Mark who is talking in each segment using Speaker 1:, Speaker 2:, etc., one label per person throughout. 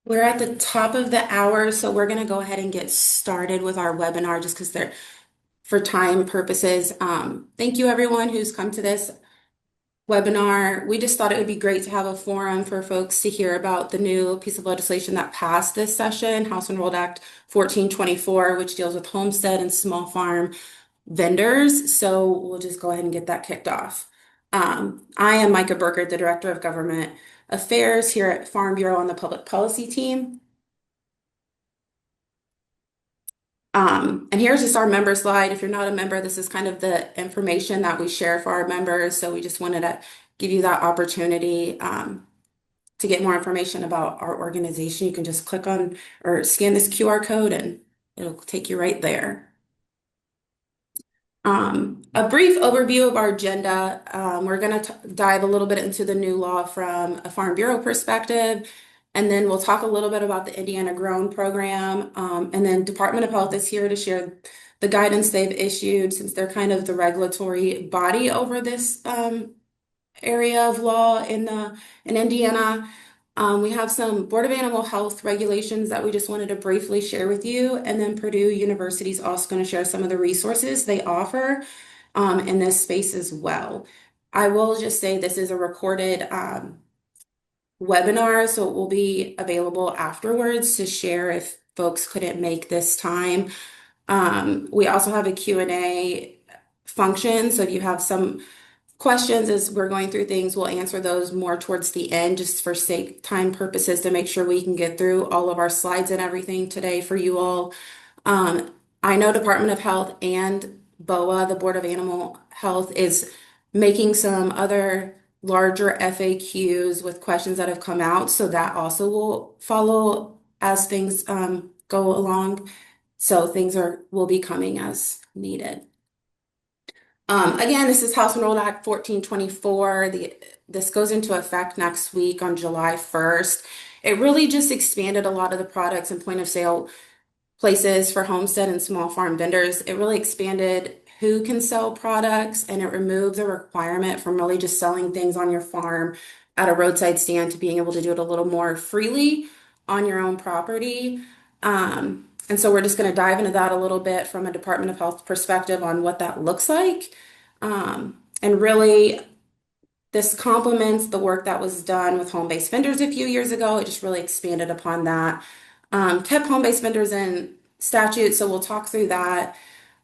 Speaker 1: We're at the top of the hour, so we're going to go ahead and get started with our webinar just because they're for time purposes. Thank you everyone who's come to this webinar. We just thought it would be great to have a forum for folks to hear about the new piece of legislation that passed this session, House Enrolled Act 1424, which deals with homestead and small farm vendors. So we'll just go ahead and get that kicked off. I am Micah Burkert, the Director of Government Affairs here at Farm Bureau on the Public Policy team. And here's just our member slide. If you're not a member, this is kind of the information that we share for our members. So we just wanted to give you that opportunity to get more information about our organization. You can just click on or scan this QR code and it'll take you right there. A brief overview of our agenda. We're going to dive a little bit into the new law from a Farm Bureau perspective, and then we'll talk a little bit about the Indiana Grown program. And then Department of Health is here to share the guidance they've issued since they're kind of the regulatory body over this area of law in Indiana. We have some Board of Animal Health regulations that we just wanted to briefly share with you. And then Purdue University is also going to share some of the resources they offer in this space as well. I will just say this is a recorded webinar, so it will be available afterwards to share if folks couldn't make this time. We also have a Q&A function, so if you have some questions as we're going through things, we'll answer those more towards the end, just for sake time purposes, to make sure we can get through all of our slides and everything today for you all. I know Department of Health and BOA, the Board of Animal Health, is making some other larger FAQs with questions that have come out, so that also will follow as things go along. So things will be coming as needed. Again, this is House Enrolled Act 1424. This goes into effect next week on July 1st. It really just expanded a lot of the products and point of sale places for homestead and small farm vendors. It really expanded who can sell products, and it removed the requirement from really just selling things on your farm at a roadside stand to being able to do it a little more freely on your own property. And so we're just going to dive into that a little bit from a Department of Health perspective on what that looks like. And really, this complements the work that was done with home-based vendors a few years ago. It just really expanded upon that. Kept home-based vendors in statute, so we'll talk through that.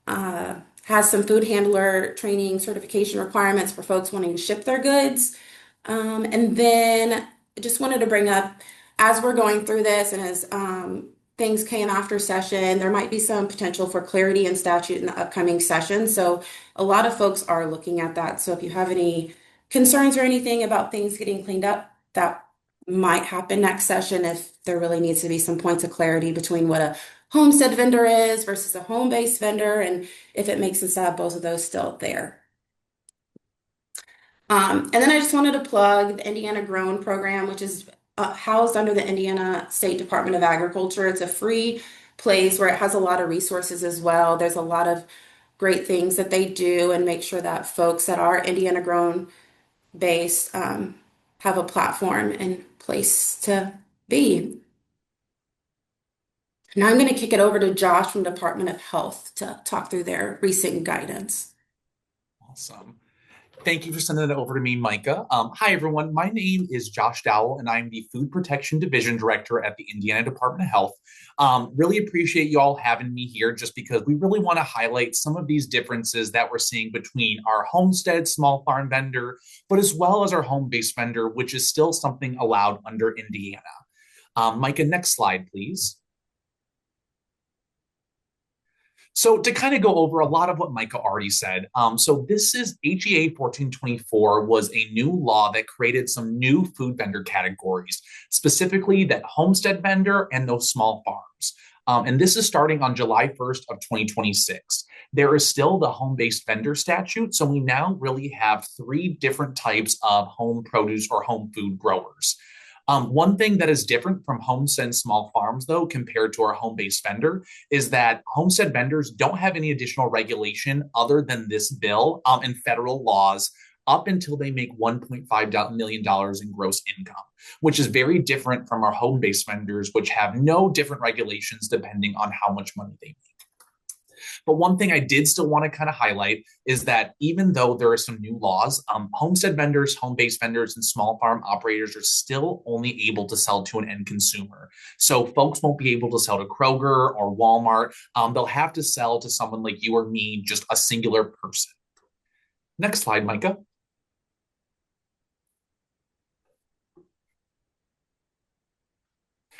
Speaker 1: Has some food handler training certification requirements for folks wanting to ship their goods. And then I just wanted to bring up, as we're going through this and as things came after session, there might be some potential for clarity in statute in the upcoming session. So a lot of folks are looking at that. So if you have any concerns or anything about things getting cleaned up, that might happen next session if there really needs to be some points of clarity between what a homestead vendor is versus a home-based vendor, and if it makes sense to have both of those still there. And then I just wanted to plug the Indiana Grown program, which is housed under the Indiana State Department of Agriculture. It's a free place where it has a lot of resources as well. There's a lot of great things that they do and make sure that folks that are Indiana Grown based have a platform and place to be. Now I'm going to kick it over to Josh from Department of Health to talk through their recent guidance.
Speaker 2: Awesome. Thank you for sending that over to me, Micah. Hi, everyone. My name is Josh Dowell, and I'm the Food Protection Division Director at the Indiana Department of Health. Really appreciate you all having me here just because we really want to highlight some of these differences that we're seeing between our homestead small farm vendor, but as well as our home-based vendor, which is still something allowed under Indiana. Micah, next slide, please. So to kind of go over a lot of what Micah already said, so this is HEA 1424 was a new law that created some new food vendor categories, specifically that homestead vendor and those small farms. And this is starting on July 1st of 2026. There is still the home-based vendor statute, so we now really have three different types of home produce or home food growers. One thing that is different from homestead small farms, though, compared to our home-based vendor, is that homestead vendors don't have any additional regulation other than this bill and federal laws up until they make $1.5 million in gross income, which is very different from our home-based vendors, which have no different regulations depending on how much money they make. But one thing I did still want to kind of highlight is that even though there are some new laws, homestead vendors, home-based vendors, and small farm operators are still only able to sell to an end consumer. So folks won't be able to sell to Kroger or Walmart. They'll have to sell to someone like you or me, just a singular person. Next slide, Micah.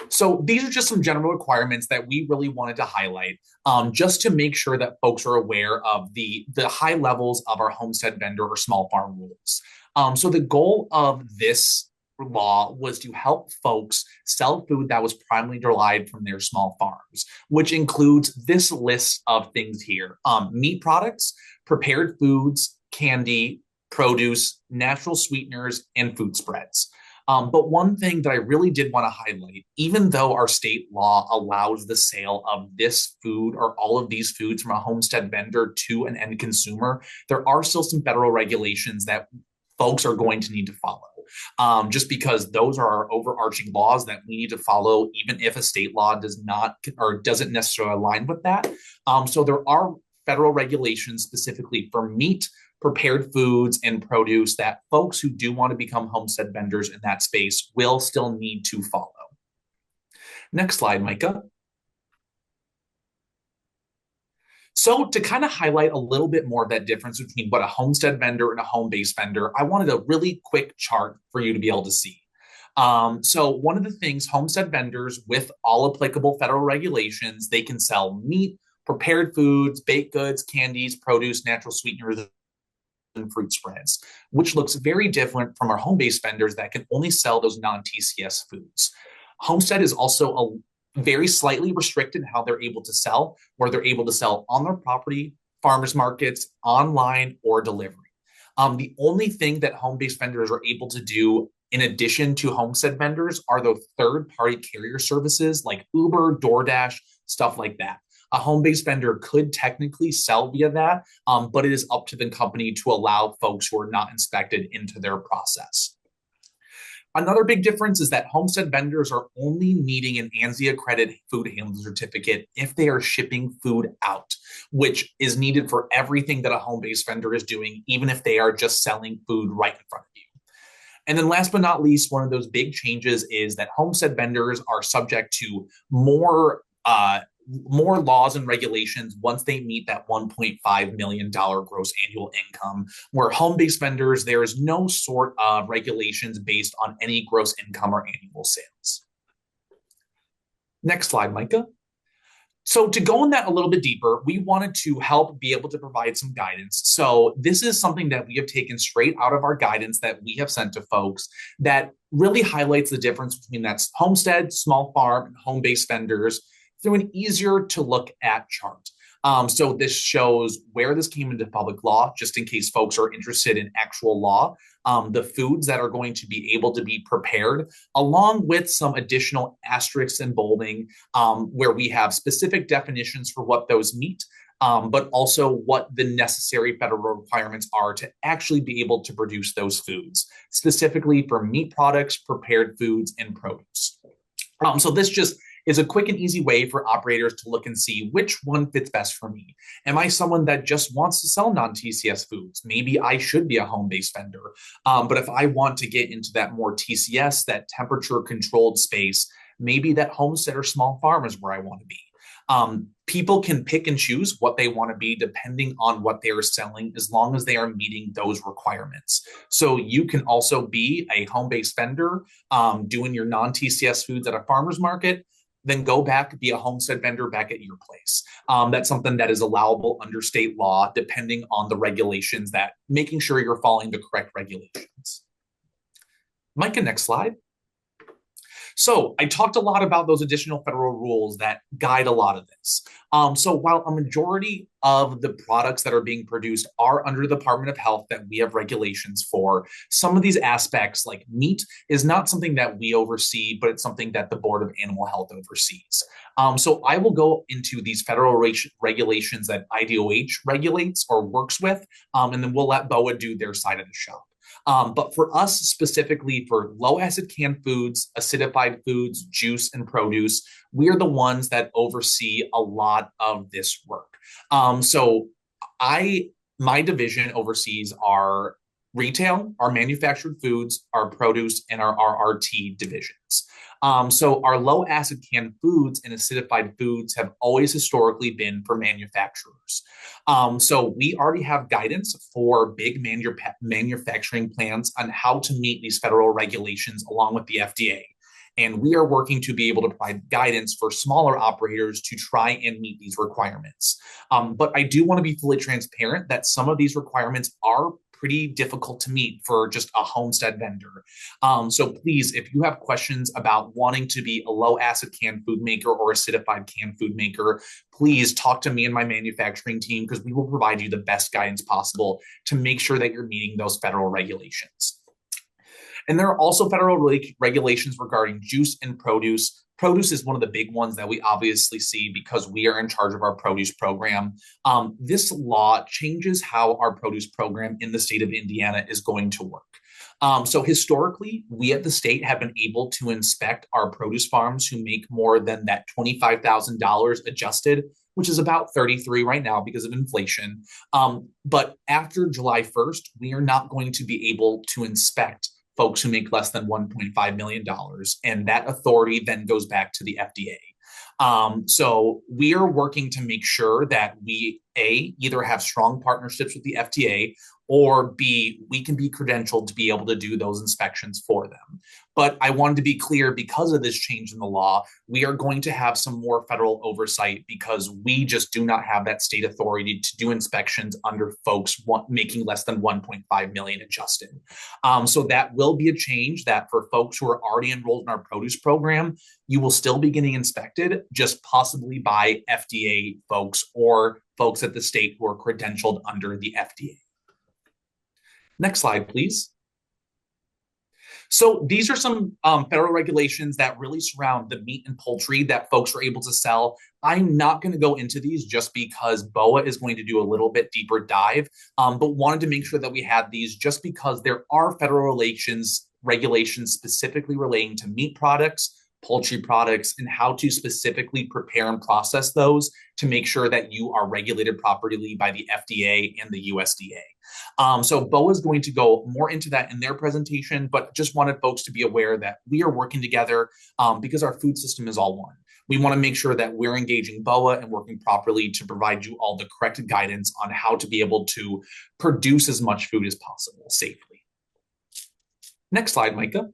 Speaker 2: So these are just some general requirements that we really wanted to highlight, just to make sure that folks are aware of the high levels of our homestead vendor or small farm rules. So the goal of this law was to help folks sell food that was primarily derived from their small farms, which includes this list of things here: meat products, prepared foods, candy, produce, natural sweeteners, and food spreads. But one thing that I really did want to highlight, even though our state law allows the sale of this food or all of these foods from a homestead vendor to an end consumer, there are still some federal regulations that folks are going to need to follow. Just because those are our overarching laws that we need to follow, even if a state law does not or doesn't necessarily align with that. So there are federal regulations specifically for meat, prepared foods, and produce that folks who do want to become homestead vendors in that space will still need to follow. Next slide, Micah. So to kind of highlight a little bit more of that difference between what a homestead vendor and a home-based vendor, I wanted a really quick chart for you to be able to see. So one of the things, homestead vendors with all applicable federal regulations, they can sell meat, prepared foods, baked goods, candies, produce, natural sweeteners, and fruit spreads, which looks very different from our home-based vendors that can only sell those non-TCS foods. Homestead is also very slightly restricted in how they're able to sell, where they're able to sell on their property, farmers markets, online, or delivery. The only thing that home-based vendors are able to do in addition to homestead vendors are the third-party carrier services like Uber, DoorDash, stuff like that. A home-based vendor could technically sell via that, but it is up to the company to allow folks who are not inspected into their process. Another big difference is that homestead vendors are only needing an ANSI accredited food handler certificate if they are shipping food out, which is needed for everything that a home-based vendor is doing, even if they are just selling food right in front of you. And then last but not least, one of those big changes is that homestead vendors are subject to more laws and regulations once they meet that $1.5 million gross annual income, where home-based vendors, there is no sort of regulations based on any gross income or annual sales. Next slide, Micah. So to go in that a little bit deeper, we wanted to help be able to provide some guidance. So this is something that we have taken straight out of our guidance that we have sent to folks that really highlights the difference between that homestead, small farm, and home-based vendors through an easier to look at chart. So this shows where this came into public law, just in case folks are interested in actual law, the foods that are going to be able to be prepared, along with some additional asterisks and bolding, where we have specific definitions for what those meet, but also what the necessary federal requirements are to actually be able to produce those foods, specifically for meat products, prepared foods, and produce. So this just is a quick and easy way for operators to look and see which one fits best for me. Am I someone that just wants to sell non-TCS foods? Maybe I should be a home-based vendor. But if I want to get into that more TCS, that temperature-controlled space, maybe that homestead or small farm is where I want to be. People can pick and choose what they want to be depending on what they are selling, as long as they are meeting those requirements. So you can also be a home-based vendor doing your non-TCS foods at a farmer's market, then go back, be a homestead vendor back at your place. That's something that is allowable under state law, depending on the regulations, that making sure you're following the correct regulations. Micah, next slide. So I talked a lot about those additional federal rules that guide a lot of this. So while a majority of the products that are being produced are under the Department of Health that we have regulations for, some of these aspects like meat is not something that we oversee, but it's something that the Board of Animal Health oversees. So I will go into these federal regulations that IDOH regulates or works with, and then we'll let BOA do their side of the show. But for us specifically for low acid canned foods, acidified foods, juice, and produce, we are the ones that oversee a lot of this work. So I my division oversees our retail, our manufactured foods, our produce, and our RRT divisions. So our low acid canned foods and acidified foods have always historically been for manufacturers. So we already have guidance for big manufacturing plants on how to meet these federal regulations along with the FDA. And we are working to be able to provide guidance for smaller operators to try and meet these requirements. But I do want to be fully transparent that some of these requirements are pretty difficult to meet for just a homestead vendor. So please, if you have questions about wanting to be a low acid canned food maker or acidified canned food maker, please talk to me and my manufacturing team because we will provide you the best guidance possible to make sure that you're meeting those federal regulations. And there are also federal regulations regarding juice and produce. Produce is one of the big ones that we obviously see because we are in charge of our produce program. This law changes how our produce program in the state of Indiana is going to work. So historically, we at the state have been able to inspect our produce farms who make more than that $25,000 adjusted, which is about 33 right now because of inflation. But after July 1st, we are not going to be able to inspect folks who make less than $1.5 million. And that authority then goes back to the FDA. So we are working to make sure that we, A, either have strong partnerships with the FDA, or B, we can be credentialed to be able to do those inspections for them. But I wanted to be clear because of this change in the law, we are going to have some more federal oversight because we just do not have that state authority to do inspections under folks making less than 1.5 million adjusted. So that will be a change that for folks who are already enrolled in our produce program, you will still be getting inspected, just possibly by FDA folks or folks at the state who are credentialed under the FDA. Next slide, please. So these are some federal regulations that really surround the meat and poultry that folks are able to sell. I'm not going to go into these just because BOA is going to do a little bit deeper dive, but wanted to make sure that we had these just because there are federal regulations specifically relating to meat products, poultry products, and how to specifically prepare and process those to make sure that you are regulated properly by the FDA and the USDA. So BOA is going to go more into that in their presentation, but just wanted folks to be aware that we are working together because our food system is all one. We want to make sure that we're engaging BOA and working properly to provide you all the correct guidance on how to be able to produce as much food as possible safely. Next slide, Micah.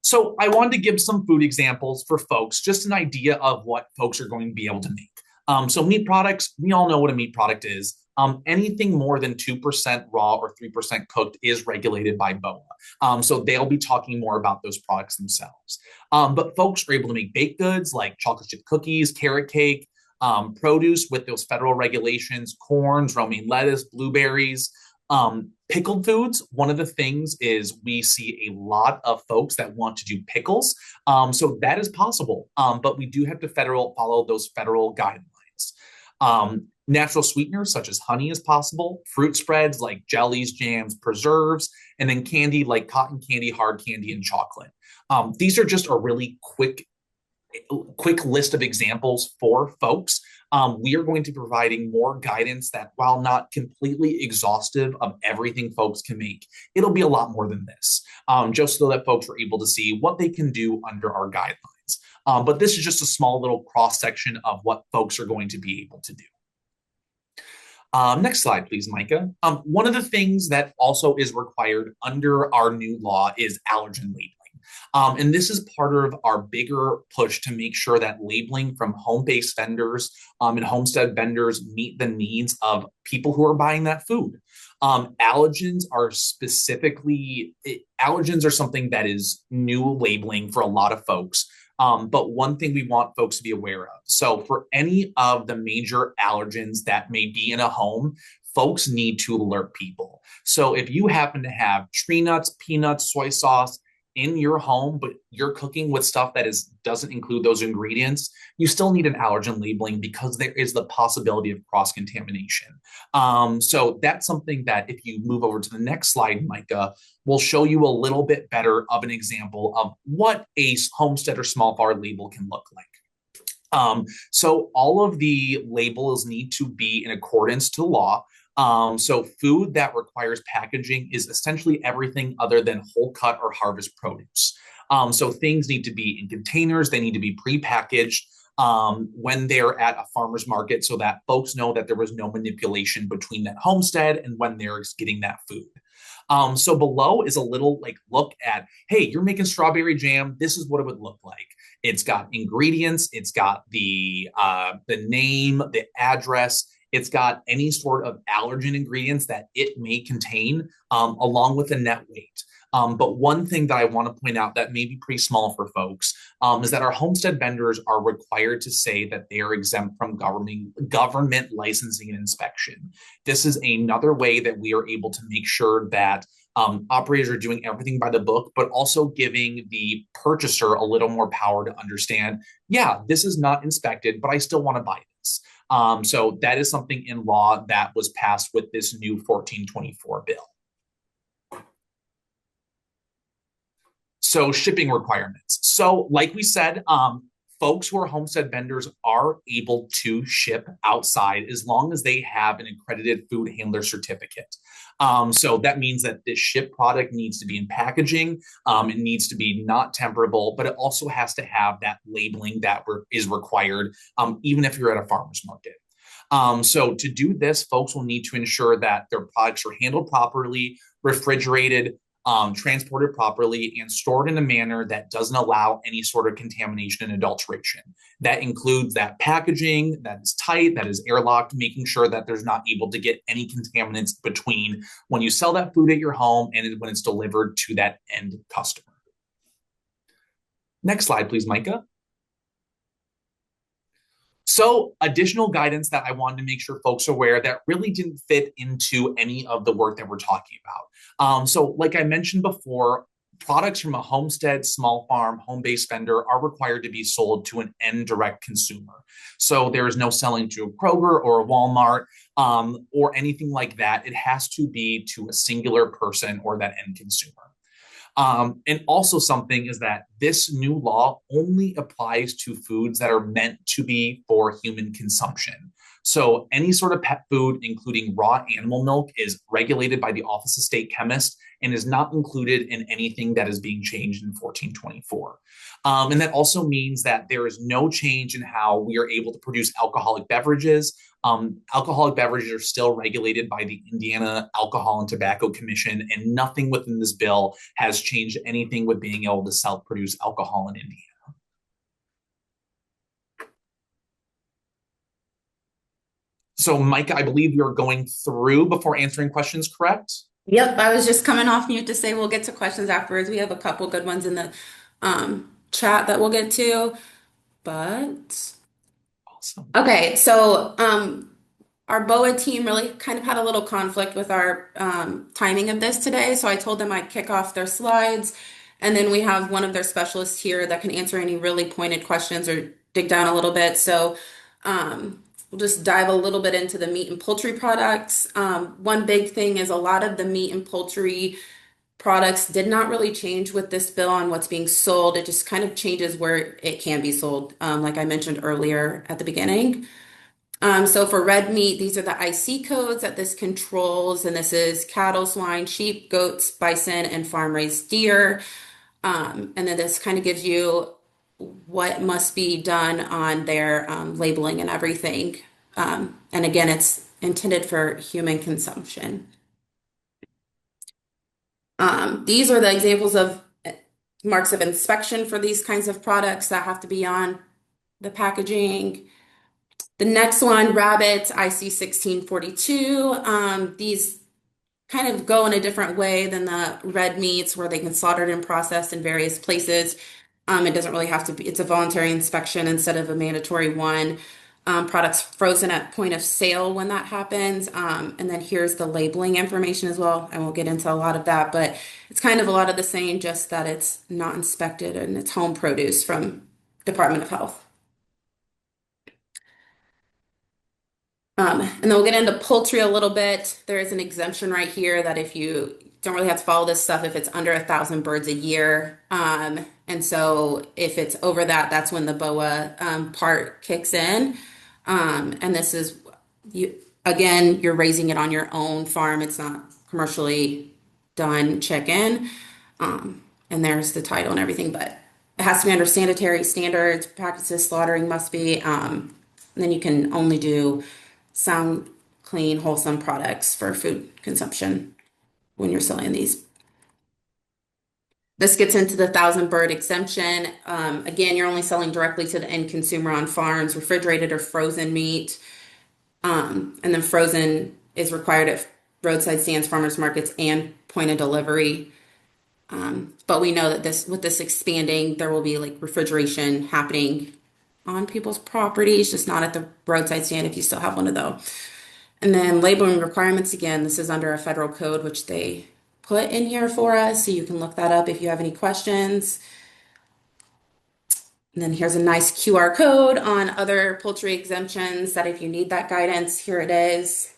Speaker 2: So I wanted to give some food examples for folks, just an idea of what folks are going to be able to make. So meat products, we all know what a meat product is. Anything more than 2% raw or 3% cooked is regulated by BOA. So they'll be talking more about those products themselves. But folks are able to make baked goods like chocolate chip cookies, carrot cake, produce with those federal regulations, corns, romaine lettuce, blueberries. Pickled foods, one of the things is we see a lot of folks that want to do pickles. So that is possible, but we do have to follow those federal guidelines. Natural sweeteners such as honey is possible, fruit spreads like jellies, jams, preserves, and then candy like cotton candy, hard candy, and chocolate. These are just a really quick list of examples for folks. We are going to be providing more guidance that while not completely exhaustive of everything folks can make, it'll be a lot more than this, just so that folks are able to see what they can do under our guidelines. But this is just a small little cross section of what folks are going to be able to do. Next slide, please, Micah. One of the things that also is required under our new law is allergen labeling. And this is part of our bigger push to make sure that labeling from home-based vendors and homestead vendors meet the needs of people who are buying that food. Allergens are something that is new labeling for a lot of folks. But one thing we want folks to be aware of. So for any of the major allergens that may be in a home, folks need to alert people. So if you happen to have tree nuts, peanuts, soy sauce, in your home, but you're cooking with stuff that is doesn't include those ingredients, you still need an allergen labeling because there is the possibility of cross contamination. So that's something that if you move over to the next slide, Micah, will show you a little bit better of an example of what a homestead or small farm label can look like. So all of the labels need to be in accordance to law. So food that requires packaging is essentially everything other than whole cut or harvest produce. So things need to be in containers, they need to be prepackaged when they're at a farmer's market so that folks know that there was no manipulation between that homestead and when they're getting that food. So below is a little like look at, hey, you're making strawberry jam. This is what it would look like. It's got ingredients. It's got the name, the address. It's got any sort of allergen ingredients that it may contain, along with a net weight. But one thing that I want to point out that may be pretty small for folks is that our homestead vendors are required to say that they are exempt from government licensing and inspection. This is another way that we are able to make sure that operators are doing everything by the book, but also giving the purchaser a little more power to understand, yeah, this is not inspected, but I still want to buy this. So that is something in law that was passed with this new 1424 bill. So shipping requirements. So like we said, folks who are homestead vendors are able to ship outside as long as they have an accredited food handler certificate. So that means that this ship product needs to be in packaging. It needs to be not temperable, but it also has to have that labeling that is required, even if you're at a farmer's market. So to do this, folks will need to ensure that their products are handled properly, refrigerated, transported properly, and stored in a manner that doesn't allow any sort of contamination and adulteration. That includes that packaging that is tight, that is airlocked, making sure that there's not able to get any contaminants between when you sell that food at your home and when it's delivered to that end customer. Next slide, please, Micah. So additional guidance that I wanted to make sure folks are aware that really didn't fit into any of the work that we're talking about. So like I mentioned before, products from a homestead, small farm, home-based vendor are required to be sold to an end direct consumer. So there is no selling to a Kroger or a Walmart or anything like that. It has to be to a singular person or that end consumer. And also something is that this new law only applies to foods that are meant to be for human consumption. So any sort of pet food, including raw animal milk, is regulated by the Office of State Chemist and is not included in anything that is being changed in 1424. And that also means that there is no change in how we are able to produce alcoholic beverages. Alcoholic beverages are still regulated by the Indiana Alcohol and Tobacco Commission, and nothing within this bill has changed anything with being able to self-produce alcohol in Indiana. So, Micah, I believe you're going through before answering questions, correct?
Speaker 1: Yep, I was just coming off mute to say we'll get to questions afterwards. We have a couple good ones in the chat that we'll get to, but
Speaker 2: Awesome.
Speaker 1: okay, so our BOA team really kind of had a little conflict with our timing of this today. So I told them I'd kick off their slides, and then we have one of their specialists here that can answer any really pointed questions or dig down a little bit. So we'll just dive a little bit into the meat and poultry products. One big thing is a lot of the meat and poultry products did not really change with this bill on what's being sold. It just kind of changes where it can be sold, like I mentioned earlier at the beginning. So for red meat, these are the IC codes that this controls, and this is cattle, swine, sheep, goats, bison, and farm-raised deer. And then this kind of gives you what must be done on their labeling and everything. And again, it's intended for human consumption. These are the examples of marks of inspection for these kinds of products that have to be on the packaging. The next one, rabbits, IC 1642. These kind of go in a different way than the red meats where they can slaughtered and processed in various places. It doesn't really have to be, it's a voluntary inspection instead of a mandatory one. products frozen at point of sale when that happens. And then here's the labeling information as well. I won't get into a lot of that, but it's kind of a lot of the same, just that it's not inspected and it's home produce from Department of Health. And then we'll get into poultry a little bit. There is an exemption right here that if you don't really have to follow this stuff if it's under 1,000 birds a year. And so if it's over that, that's when the BOA part kicks in. And this is you again, you're raising it on your own farm. It's not commercially done chicken. And there's the title and everything, but it has to be under sanitary standards, practices, slaughtering must be. And then you can only do sound, clean, wholesome products for food consumption when you're selling these. This gets into the 1,000 bird exemption. Again, you're only selling directly to the end consumer on farms, refrigerated or frozen meat. And then frozen is required at roadside stands, farmers markets, and point of delivery. But we know that with this expanding, there will be like refrigeration happening on people's properties, just not at the roadside stand if you still have one of those. And then labeling requirements, again, this is under a federal code, which they put in here for us. So you can look that up if you have any questions. And then here's a nice QR code on other poultry exemptions that if you need that guidance, here it is.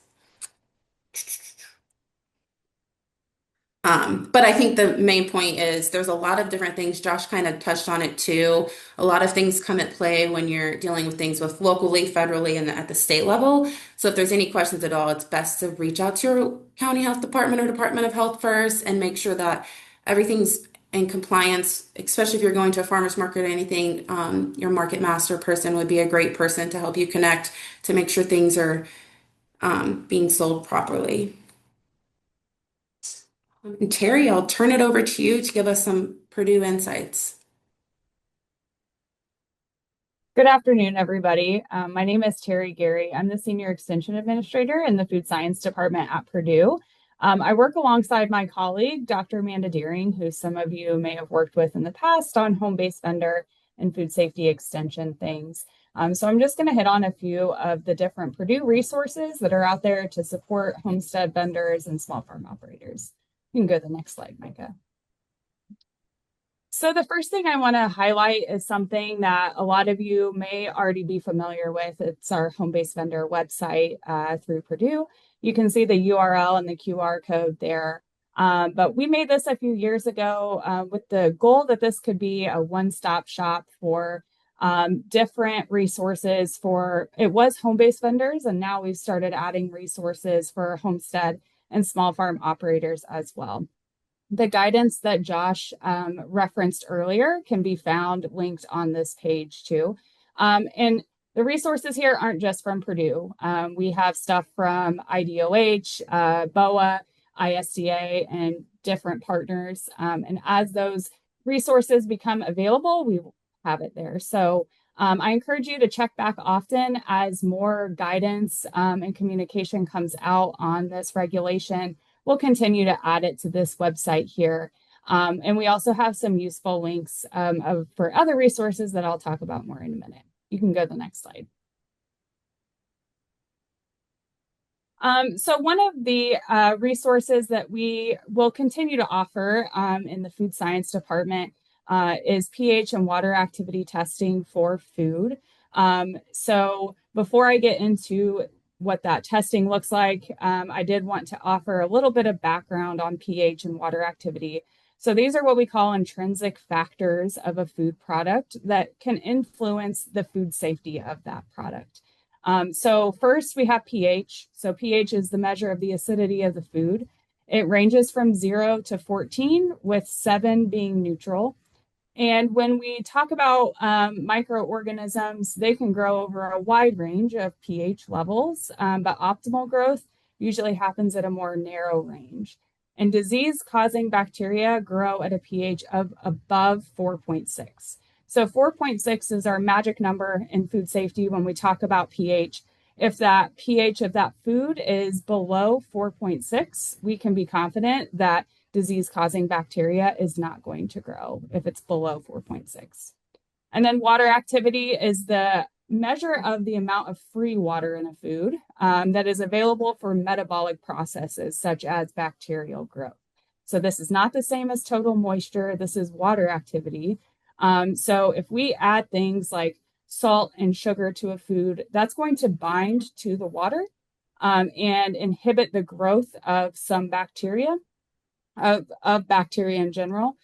Speaker 1: But I think the main point is there's a lot of different things. Josh kind of touched on it too. A lot of things come at play when you're dealing with things with locally, federally, and at the state level. So if there's any questions at all, it's best to reach out to your county health department or Department of Health first and make sure that everything's in compliance, especially if you're going to a farmer's market or anything. Your market master person would be a great person to help you connect to make sure things are being sold properly. And Terry, I'll turn it over to you to give us some Purdue insights.
Speaker 3: Good afternoon, everybody. My name is Terry Gary. I'm the Senior Extension Administrator in the Food Science Department at Purdue. I work alongside my colleague, Dr. Amanda Deering, who some of you may have worked with in the past on home-based vendor and food safety extension things. So I'm just going to hit on a few of the different Purdue resources that are out there to support homestead vendors and small farm operators. You can go to the next slide, Micah. So the first thing I want to highlight is something that a lot of you may already be familiar with. It's our home-based vendor website through Purdue. You can see the URL and the QR code there. But we made this a few years ago with the goal that this could be a one-stop shop for different resources it was home-based vendors, and now we've started adding resources for homestead and small farm operators as well. The guidance that Josh referenced earlier can be found linked on this page too. And the resources here aren't just from Purdue. We have stuff from IDOH, BOA, ISDA, and different partners. And as those resources become available, we will have it there. So I encourage you to check back often as more guidance and communication comes out on this regulation. We'll continue to add it to this website here. And we also have some useful links for other resources that I'll talk about more in a minute. You can go to the next slide. So one of the resources that we will continue to offer in the food science department is pH and water activity testing for food. So before I get into what that testing looks like, I did want to offer a little bit of background on pH and water activity. So these are what we call intrinsic factors of a food product that can influence the food safety of that product. So first we have pH. So pH is the measure of the acidity of the food. It ranges from 0 to 14, with 7 being neutral. And when we talk about microorganisms, they can grow over a wide range of pH levels, but optimal growth usually happens at a more narrow range. And disease-causing bacteria grow at a pH of above 4.6. So 4.6 is our magic number in food safety when we talk about pH. If that pH of that food is below 4.6, we can be confident that disease-causing bacteria is not going to grow if it's below 4.6. And then water activity is the measure of the amount of free water in a food that is available for metabolic processes such as bacterial growth. So this is not the same as total moisture. This is water activity. So if we add things like salt and sugar to a food, that's going to bind to the water and inhibit the growth of some bacteria, of bacteria in general.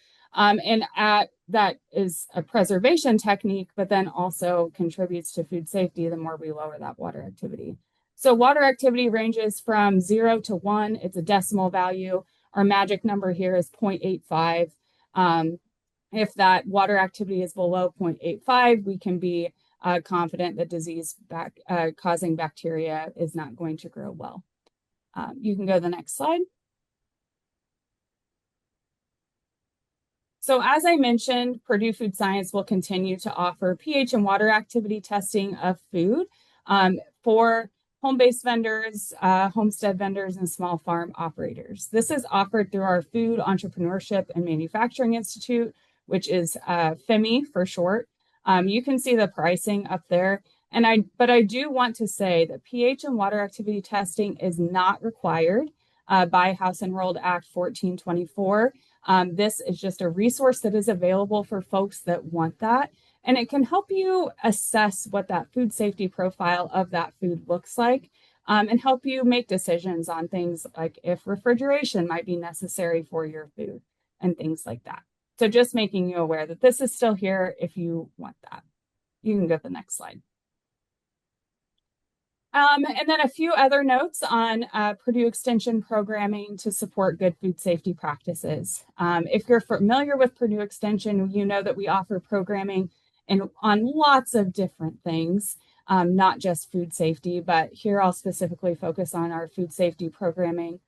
Speaker 3: That is a preservation technique, but then also contributes to food safety the more we lower that water activity. So water activity ranges from 0 to 1. It's a decimal value. Our magic number here is 0.85. If that water activity is below 0.85, we can be confident that disease-causing bacteria is not going to grow well. You can go to the next slide. So as I mentioned, Purdue Food Science will continue to offer pH and water activity testing of food for home-based vendors, homestead vendors, and small farm operators. This is offered through our Food Entrepreneurship and Manufacturing Institute, which is FEMI for short. You can see the pricing up there. But I do want to say that pH and water activity testing is not required by House Enrolled Act 1424. This is just a resource that is available for folks that want that. And it can help you assess what that food safety profile of that food looks like and help you make decisions on things like if refrigeration might be necessary for your food and things like that. So just making you aware that this is still here if you want that. You can go to the next slide. And then a few other notes on Purdue Extension programming to support good food safety practices. If you're familiar with Purdue Extension, you know that we offer programming on lots of different things, not just food safety, but here I'll specifically focus on our food safety programming.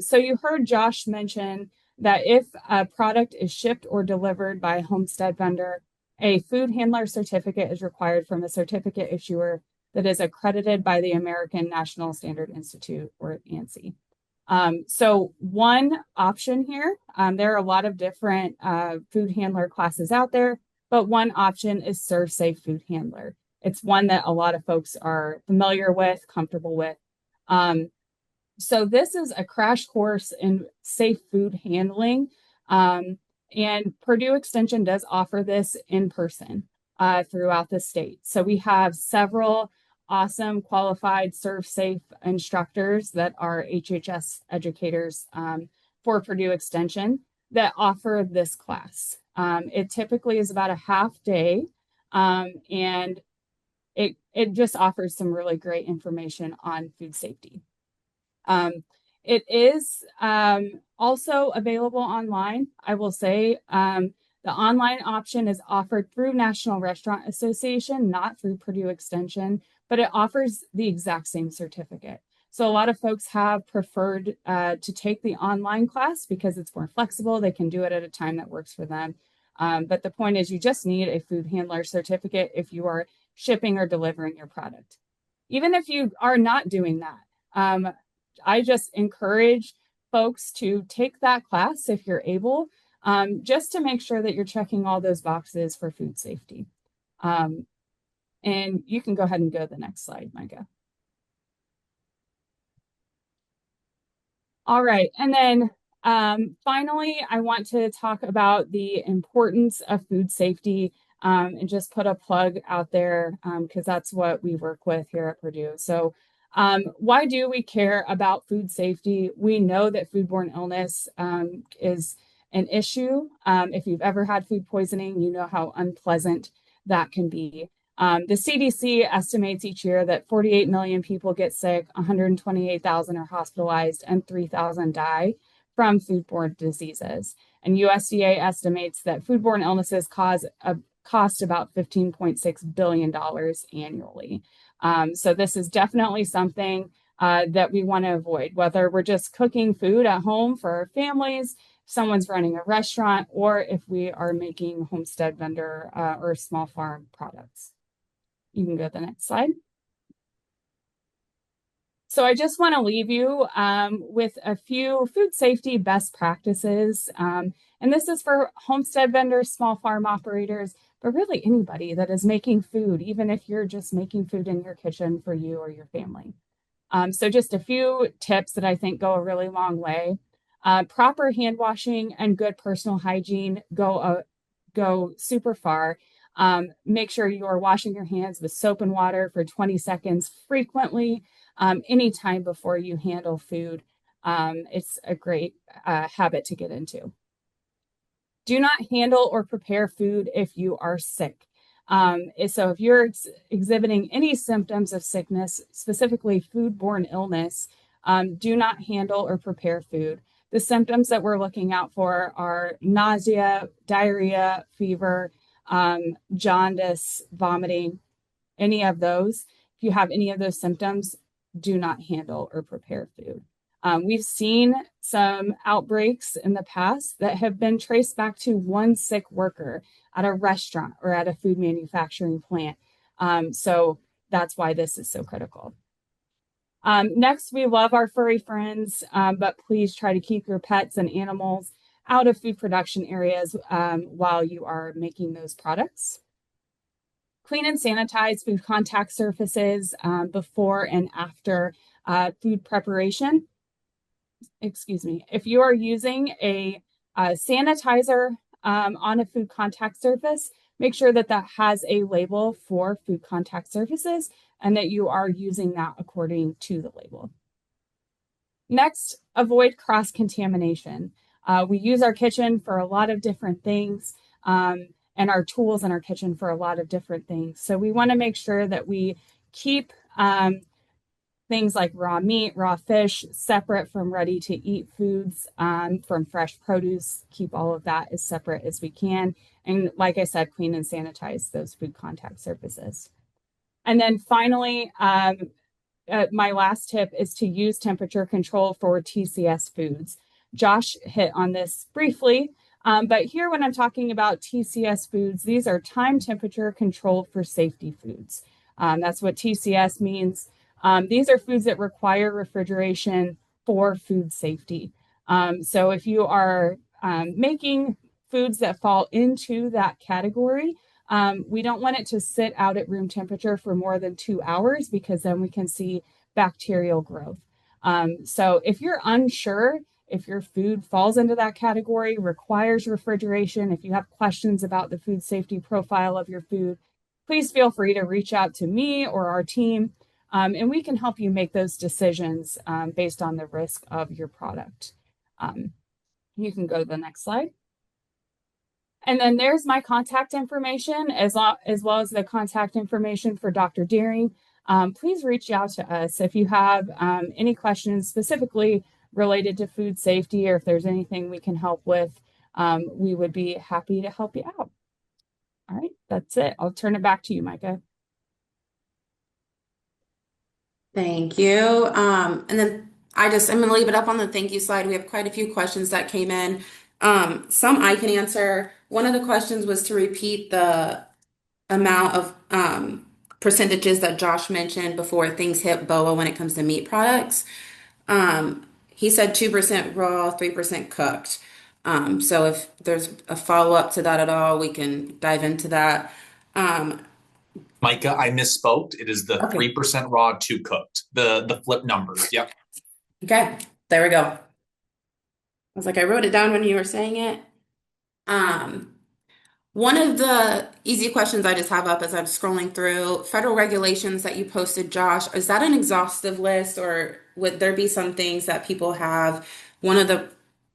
Speaker 3: So you heard Josh mention that if a product is shipped or delivered by a homestead vendor, a food handler certificate is required from a certificate issuer that is accredited by the American National Standard Institute, or ANSI. So one option here, there are a lot of different food handler classes out there, but one option is ServSafe Food Handler. It's one that a lot of folks are familiar with, comfortable with. So this is a crash course in safe food handling. And Purdue Extension does offer this in person throughout the state. So we have several awesome qualified ServSafe instructors that are HHS educators for Purdue Extension that offer this class. It typically is about a half day and it just offers some really great information on food safety. It is also available online. I will say the online option is offered through National Restaurant Association, not through Purdue Extension, but it offers the exact same certificate. So a lot of folks have preferred to take the online class because it's more flexible. They can do it at a time that works for them. But the point is you just need a food handler certificate if you are shipping or delivering your product. Even if you are not doing that, I just encourage folks to take that class if you're able, just to make sure that you're checking all those boxes for food safety. And you can go ahead and go to the next slide, Micah. All right, and then finally, I want to talk about the importance of food safety and just put a plug out there because that's what we work with here at Purdue. So why do we care about food safety? We know that foodborne illness is an issue. If you've ever had food poisoning, you know how unpleasant that can be. The CDC estimates each year that 48 million people get sick, 128,000 are hospitalized, and 3,000 die from foodborne diseases. And USDA estimates that foodborne illnesses cost about $15.6 billion annually. So this is definitely something that we want to avoid, whether we're just cooking food at home for our families, someone's running a restaurant, or if we are making homestead vendor or small farm products. You can go to the next slide. So I just want to leave you with a few food safety best practices. And this is for homestead vendors, small farm operators, but really anybody that is making food, even if you're just making food in your kitchen for you or your family. So just a few tips that I think go a really long way. Proper hand washing and good personal hygiene go super far. Make sure you are washing your hands with soap and water for 20 seconds frequently, anytime before you handle food. It's a great habit to get into. Do not handle or prepare food if you are sick. So if you're exhibiting any symptoms of sickness, specifically foodborne illness, do not handle or prepare food. The symptoms that we're looking out for are nausea, diarrhea, fever, jaundice, vomiting, any of those. If you have any of those symptoms, do not handle or prepare food. We've seen some outbreaks in the past that have been traced back to one sick worker at a restaurant or at a food manufacturing plant. So that's why this is so critical. Next, we love our furry friends, but please try to keep your pets and animals out of food production areas while you are making those products. Clean and sanitize food contact surfaces before and after food preparation. Excuse me. If you are using a sanitizer on a food contact surface, make sure that that has a label for food contact surfaces and that you are using that according to the label. Next, avoid cross-contamination. We use our kitchen for a lot of different things and our tools in our kitchen for a lot of different things. So we want to make sure that we keep things like raw meat, raw fish separate from ready to eat foods, from fresh produce. Keep all of that as separate as we can. And like I said, clean and sanitize those food contact surfaces. And then finally, my last tip is to use temperature control for TCS foods. Josh hit on this briefly, but here when I'm talking about TCS foods, these are time temperature controlled for safety foods. That's what TCS means. These are foods that require refrigeration for food safety. So if you are making foods that fall into that category, we don't want it to sit out at room temperature for more than 2 hours because then we can see bacterial growth. So if you're unsure if your food falls into that category, requires refrigeration, if you have questions about the food safety profile of your food, please feel free to reach out to me or our team, and we can help you make those decisions based on the risk of your product. You can go to the next slide. And then there's my contact information as well as the contact information for Dr. Deering. Please reach out to us if you have any questions specifically related to food safety or if there's anything we can help with. We would be happy to help you out. All right, that's it. I'll turn it back to you, Micah.
Speaker 1: Thank you. And then I'm going to leave it up on the thank you slide. We have quite a few questions that came in. Some I can answer. One of the questions was to repeat the amount of percentages that Josh mentioned before things hit BOA when it comes to meat products. He said 2% raw, 3% cooked. So if there's a follow-up to that at all, we can dive into that.
Speaker 2: Micah, I misspoke. It is the
Speaker 1: Okay.
Speaker 2: 3% raw, 2 cooked. The flip numbers. Yep.
Speaker 1: Okay, there we go. I was like, I wrote it down when you were saying it. One of the easy questions I just have up as I'm scrolling through federal regulations that you posted, Josh, is that an exhaustive list or would there be some things that people have? One of the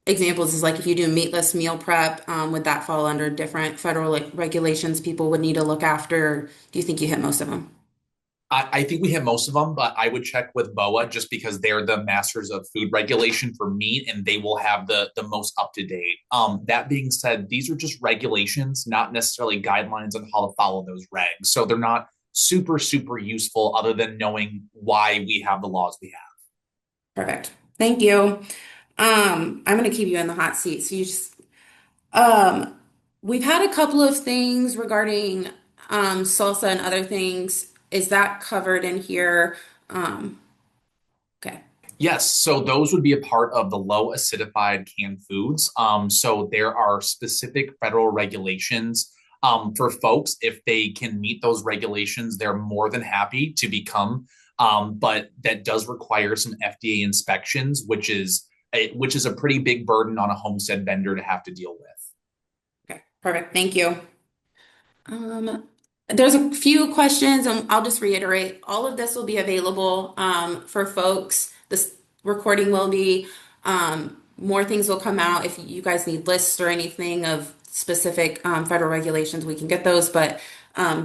Speaker 1: examples is like if you do meatless meal prep, would that fall under different federal regulations people would need to look after? Do you think you hit most of them?
Speaker 2: I think we have most of them, but I would check with BOA just because they're the masters of food regulation for meat and they will have the most up to date. That being said, these are just regulations, not necessarily guidelines on how to follow those regs. So they're not super useful other than knowing why we have the laws we have.
Speaker 1: Perfect. Thank you. I'm going to keep you in the hot seat. So you just, um, we've had a couple of things regarding salsa and other things. Is that covered in here? Um, okay.
Speaker 2: Yes, so those would be a part of the low acidified canned foods. So there are specific federal regulations For folks, if they can meet those regulations, they're more than happy to become. But that does require some FDA inspections, which is a pretty big burden on a homestead vendor to have to deal with.
Speaker 1: Okay, perfect. Thank you. Um, there's a few questions, and I'll just reiterate. All of this will be available for folks. This recording will be. More things will come out. If you guys need lists or anything of specific federal regulations, we can get those, but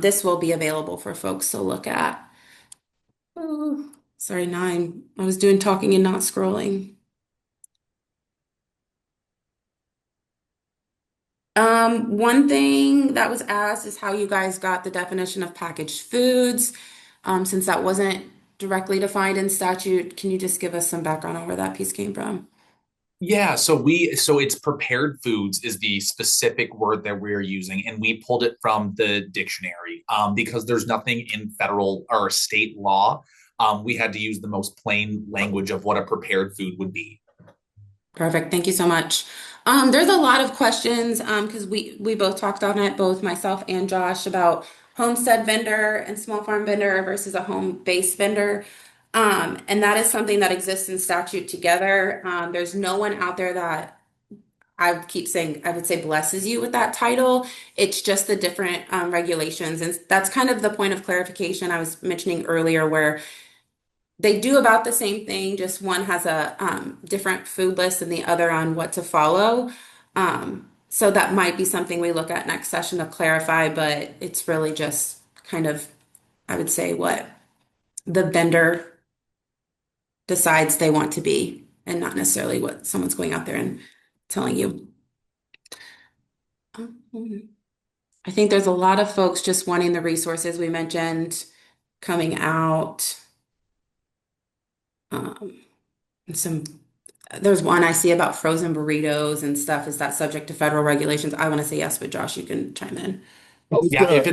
Speaker 1: this will be available for folks to look at. Oh, sorry, I was doing talking and not scrolling. One thing that was asked is how you guys got the definition of packaged foods. Since that wasn't directly defined in statute, can you just give us some background on where that piece came from?
Speaker 2: Yeah, so it's prepared foods is the specific word that we're using, and we pulled it from the dictionary because there's nothing in federal or state law. We had to use the most plain language of what a prepared food would be.
Speaker 1: Perfect. Thank you so much. There's a lot of questions because we both talked on it, both myself and Josh, about homestead vendor and small farm vendor versus a home-based vendor. And that is something that exists in statute together. There's no one out there that I keep saying, I would say blesses you with that title. It's just the different regulations. And that's kind of the point of clarification I was mentioning earlier, where they do about the same thing, just one has a different food list than the other on what to follow. So that might be something we look at next session to clarify, but it's really just kind of, I would say, what the vendor decides they want to be, and not necessarily what someone's going out there and telling you. I think there's a lot of folks just wanting the resources we mentioned coming out. Um, and some There's one I see about frozen burritos and stuff. Is that subject to federal regulations? I want to say yes, but Josh, you can chime in.
Speaker 4: I was
Speaker 2: Yeah,
Speaker 4: gonna,
Speaker 2: if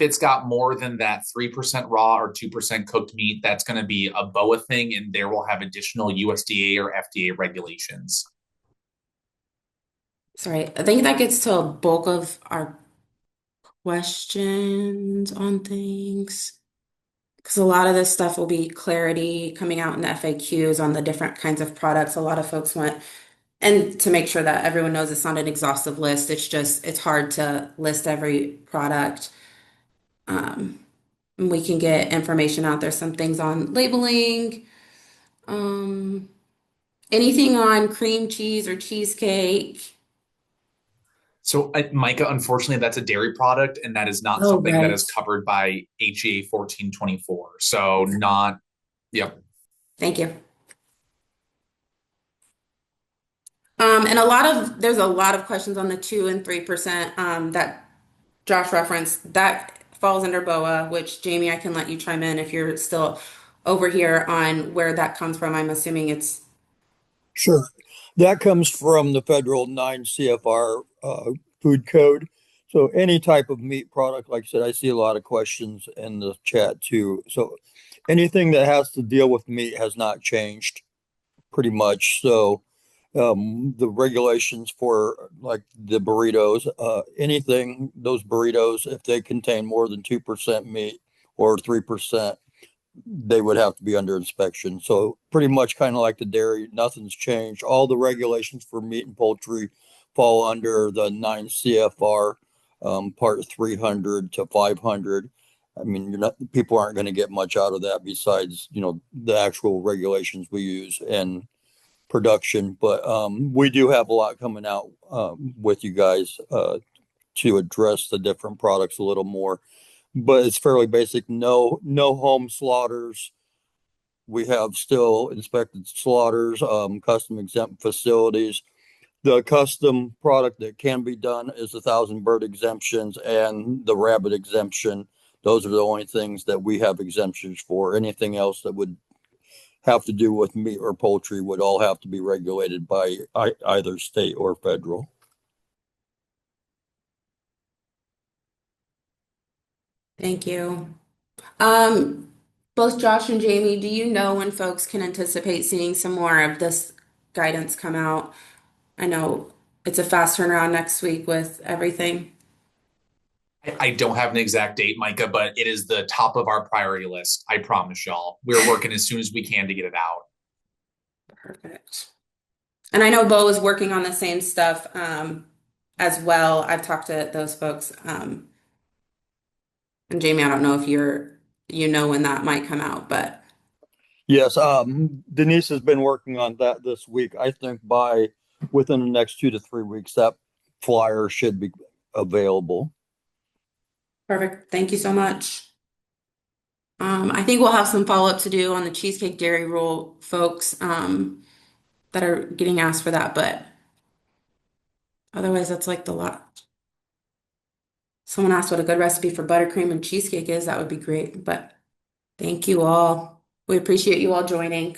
Speaker 2: it's got more than that 3% raw or 2% cooked meat, that's going to be a BOA thing, and there will have additional USDA or FDA regulations.
Speaker 1: Sorry, I think that gets to a bulk of our questions on things. Because a lot of this stuff will be clarity coming out in the FAQs on the different kinds of products. A lot of folks want, and to make sure that everyone knows it's not an exhaustive list, it's hard to list every product. Um, and we can get information out. There's some things on labeling, um, anything on cream cheese or cheesecake.
Speaker 2: So, Micah, unfortunately, that's a dairy product, and that is not
Speaker 1: Oh,
Speaker 2: something that
Speaker 1: right.
Speaker 2: is covered by HEA 1424. So, not, yep.
Speaker 1: Thank you. And there's a lot of questions on the 2 and 3% that Josh referenced. That falls under BOA, which Jamie, I can let you chime in if you're still over here on where that comes from. I'm assuming it's
Speaker 4: sure. That comes from the federal 9 CFR food code. So any type of meat product, like I said, I see a lot of questions in the chat too. So anything that has to deal with meat has not changed pretty much. So the regulations for like the burritos, anything, those burritos, if they contain more than 2% meat or 3%, they would have to be under inspection. So pretty much kind of like the dairy, nothing's changed. All the regulations for meat and poultry fall under the 9 CFR part 300 to 500. I mean, people aren't going to get much out of that besides, the actual regulations we use and production. But we do have a lot coming out with you guys to address the different products a little more, but it's fairly basic. No home slaughters. We have still inspected slaughters, custom exempt facilities. The custom product that can be done is 1,000 bird exemptions and the rabbit exemption. Those are the only things that we have exemptions for. Anything else that would have to do with meat or poultry would all have to be regulated by either state or federal.
Speaker 1: Thank you. Um, both Josh and Jamie, do you know when folks can anticipate seeing some more of this guidance come out? I know it's a fast turnaround next week with everything.
Speaker 2: I don't have an exact date, Micah, but it is the top of our priority list. I promise y'all. We're working as soon as we can to get it out.
Speaker 1: Perfect. And I know Bo is working on the same stuff as well. I've talked to those folks. And Jamie, I don't know if you know when that might come out, but
Speaker 4: Yes, Denise has been working on that this week. I think by within the next 2 to 3 weeks, that flyer should be available.
Speaker 1: perfect. Thank you so much. I think we'll have some follow-up to do on the Cheesecake Dairy Rule folks that are getting asked for that, but otherwise that's like the lot. Someone asked what a good recipe for buttercream and cheesecake is. That would be great, but thank you all. We appreciate you all joining.